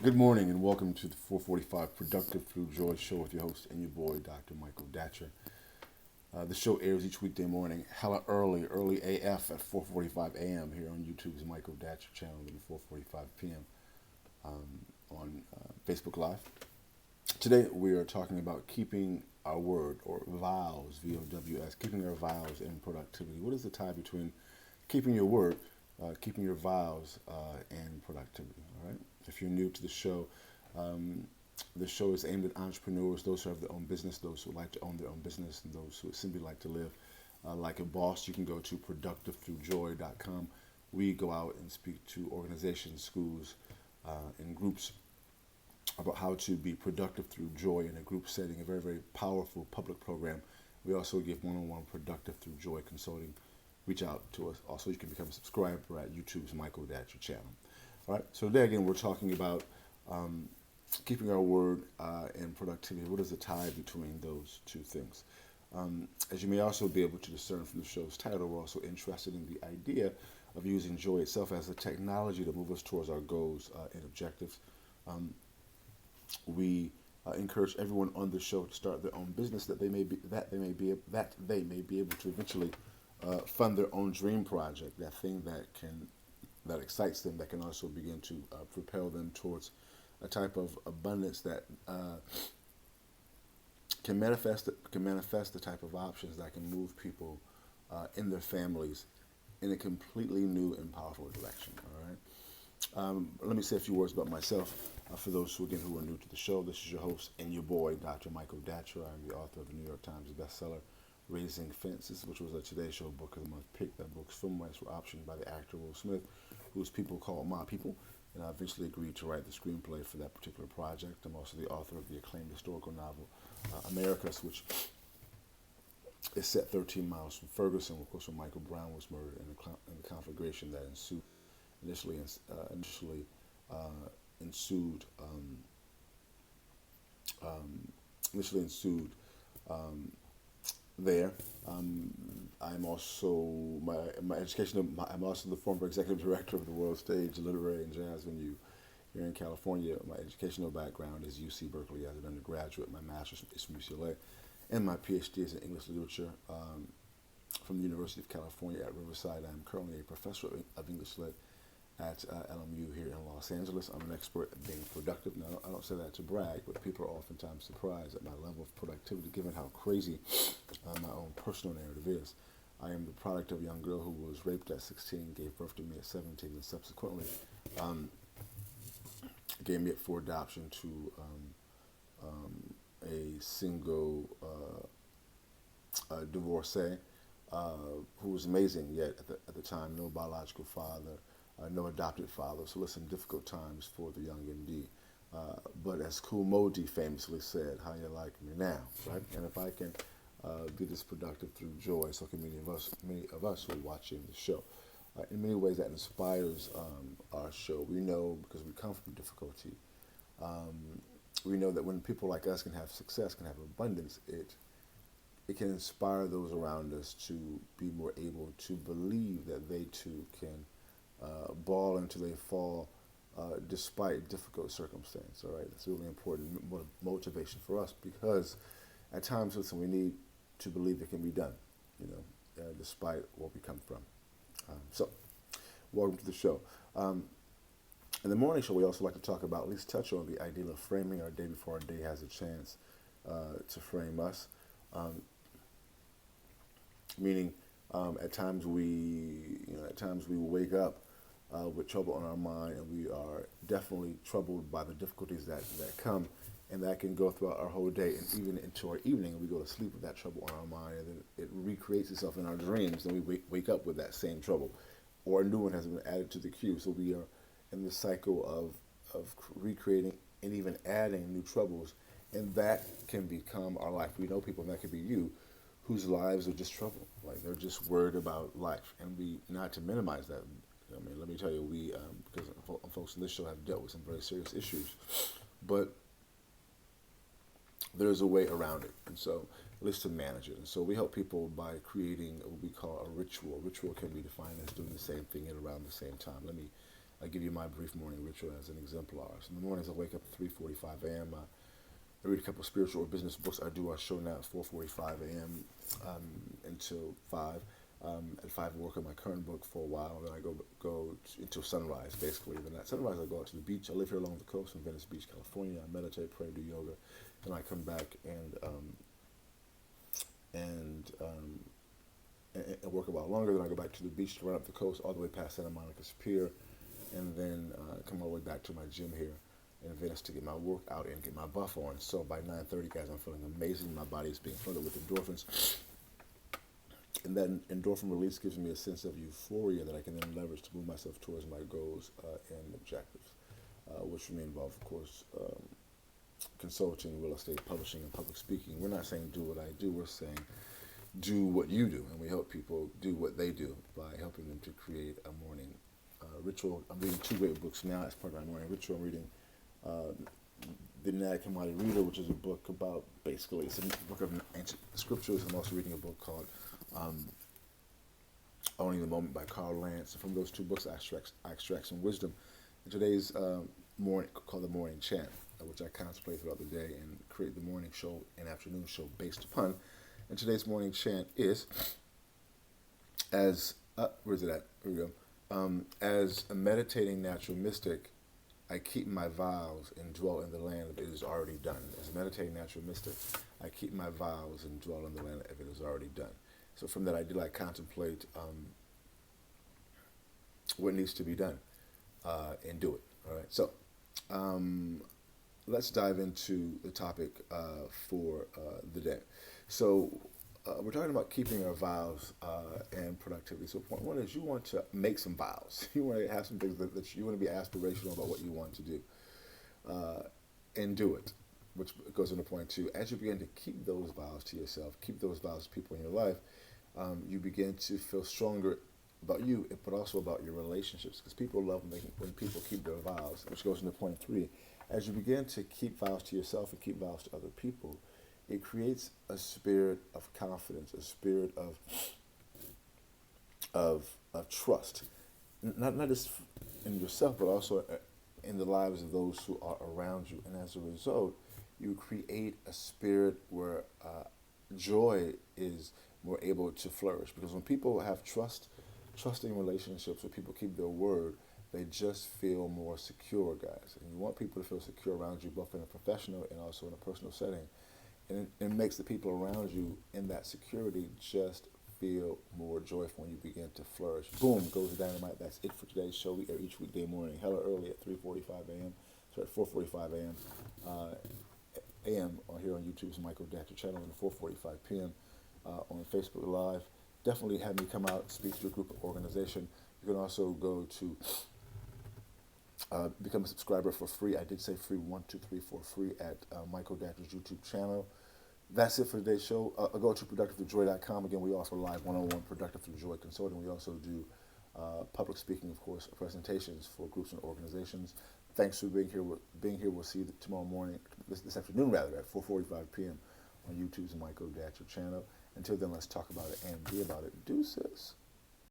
Good morning and welcome to the 445 Productive Through Joy show with your host and your boy, Dr. Michael Datcher. The show airs each weekday morning, hella early AF at 4:45 a.m. here on YouTube's Michael Datcher channel and 4:45 p.m. On Facebook Live. Today we are talking about keeping our word, or VOWS, VOWS, keeping our vows in productivity. What is the tie between keeping your word, keeping your vows, and productivity? All right. If you're new to um, the show is aimed at entrepreneurs, those who have their own business, those who like to own their own business, and those who simply like to live like a boss. You can go to productivethroughjoy.com. We go out and speak to organizations, schools, and groups about how to be productive through joy in a group setting, a very, very powerful public program. We also give one-on-one productive through joy consulting. Reach out to us. Also, you can become a subscriber at YouTube's Michael Datcher channel. All right. So today, again, we're talking about keeping our word and productivity. What is the tie between those two things? As you may also be able to discern from the show's title, we're also interested in the idea of using joy itself as a technology to move us towards our goals and objectives. Um, we encourage everyone on the show to start their own business that they may be able to eventually fund their own dream project, that thing that excites them, that can also begin to propel them towards a type of abundance that can manifest the type of options that can move people in their families in a completely new and powerful direction. All right. Let me say a few words about myself. For those who are new to the show, this is your host and your boy, Dr. Michael Datcher. I'm the author of the New York Times bestseller, Raising Fences, which was a Today Show Book of the Month pick. That book's film rights were optioned by the actor Will Smith, whose people call my people, and I eventually agreed to write the screenplay for that particular project. I'm also the author of the acclaimed historical novel, Americus, which is set 13 miles from Ferguson, of course, when Michael Brown was murdered in the conflagration that ensued initially initially ensued um, initially ensued um, there. I'm also my education. I'm also the former executive director of the World Stage Literary and Jazz Venue here in California. My educational background is UC Berkeley as an undergraduate. My master's is from UCLA, and my PhD is in English literature from the University of California at Riverside. I'm currently a professor of English lit at LMU here in Los Angeles. I'm an expert at being productive. Now, I don't say that to brag, but people are oftentimes surprised at my level of productivity given how crazy my own personal narrative is. I am the product of a young girl who was raped at 16, gave birth to me at 17, and subsequently um, gave me up for adoption to a single divorcee who was amazing, yet at the time, no biological father, no adopted father. So listen, difficult times for the young MD. But as Kool Moe famously said, how you like me now, right? And if I can be this productive through joy, so can many of us who are watching the show. In many ways, that inspires our show. We know because we come from difficulty. Um, we know that when people like us can have success, can have abundance, it can inspire those around us to be more able to believe that they too can ball until they fall despite difficult circumstance. All right, that's really important motivation for us because at times, listen, we need to believe it can be done, despite where we come from. So, welcome to the show. Um, in the morning show, we also like to talk about, at least touch on the ideal of framing our day before our day has a chance to frame us. Um, Meaning, at times we wake up with trouble on our mind, and we are definitely troubled by the difficulties that come, and that can go throughout our whole day and even into our evening, and we go to sleep with that trouble on our mind, and then it recreates itself in our dreams, and we wake up with that same trouble, or a new one has been added to the queue. So we are in the cycle of recreating and even adding new troubles, and that can become our life. We know people, and that could be you, whose lives are just trouble. Like they're just worried about life, and we not to minimize that. I mean, let me tell you, we because folks in this show have dealt with some very serious issues, but there's a way around it, and so at least to manage it. And so we help people by creating what we call a ritual. A ritual can be defined as doing the same thing at around the same time. Let me I give you my brief morning ritual as an exemplar. So in the mornings I wake up at 3:45 a.m. I read a couple of spiritual or business books. I do our show now at 4:45 a.m. Until 5. At 5 I work on my current book for a while, then I go until sunrise, basically. Then at sunrise I go out to the beach. I live here along the coast in Venice Beach, California. I meditate, pray, do yoga. Then I come back and work a while longer. Then I go back to the beach to run up the coast all the way past Santa Monica's Pier, and then come all the way back to my gym here in Venice to get my workout and get my buff on. So by 9:30, guys, I'm feeling amazing. My body is being flooded with endorphins. And that endorphin release gives me a sense of euphoria that I can then leverage to move myself towards my goals and objectives, which for me involve, of course, consulting, real estate, publishing, and public speaking. We're not saying do what I do. We're saying do what you do. And we help people do what they do by helping them to create a morning ritual. I'm reading 2 great books now as part of my morning ritual. I'm reading The Nag Hammadi Reader, which is a book about, basically, it's a book of ancient scriptures. I'm also reading a book called Owning the Moment by Carl Lance. And from those 2 books, I extract some wisdom. And today's morning, called the Morning Chant, which I contemplate throughout the day and create the morning show and afternoon show based upon. And today's morning chant is, where's it at? Here we go. As a meditating natural mystic, I keep my vows and dwell in the land of it is already done. As a meditating natural mystic, I keep my vows and dwell in the land of it is already done. So from that I contemplate what needs to be done and do it. All right. So let's dive into the topic for the day. So we're talking about keeping our vows and productivity. So point 1 is you want to make some vows. You want to have some things that you want to be aspirational about what you want to do and do it, which goes into point 2. As you begin to keep those vows to yourself, keep those vows to people in your life, you begin to feel stronger about you, but also about your relationships, because people love when people keep their vows, which goes into point 3. As you begin to keep vows to yourself and keep vows to other people, it creates a spirit of confidence, a spirit of trust, not just in yourself, but also in the lives of those who are around you. And as a result, you create a spirit where joy is more able to flourish. Because when people have trusting relationships, where people keep their word, they just feel more secure, guys. And you want people to feel secure around you, both in a professional and also in a personal setting. And it makes the people around you in that security just feel more joyful when you begin to flourish. Boom, goes the dynamite. That's it for today's show. We air each weekday morning, hella early at 3:45 a.m. Sorry, 4:45 a.m. On here on YouTube's Michael Datcher channel, and 4:45 p.m. On Facebook Live. Definitely have me come out, speak to a group or organization. You can also go to become a subscriber for free. I did say free, 1, 2, 3, 4, free at Michael Datcher's YouTube channel. That's it for today's show. Go to productivethroughjoy.com. Again, we offer live one-on-one Productive Through Joy consulting. We also do public speaking, of course, presentations for groups and organizations. Thanks for being here. We'll see you tomorrow morning, this afternoon rather, at 4:45 p.m. on YouTube's Michael Datcher channel. Until then, let's talk about it and be about it. Deuces.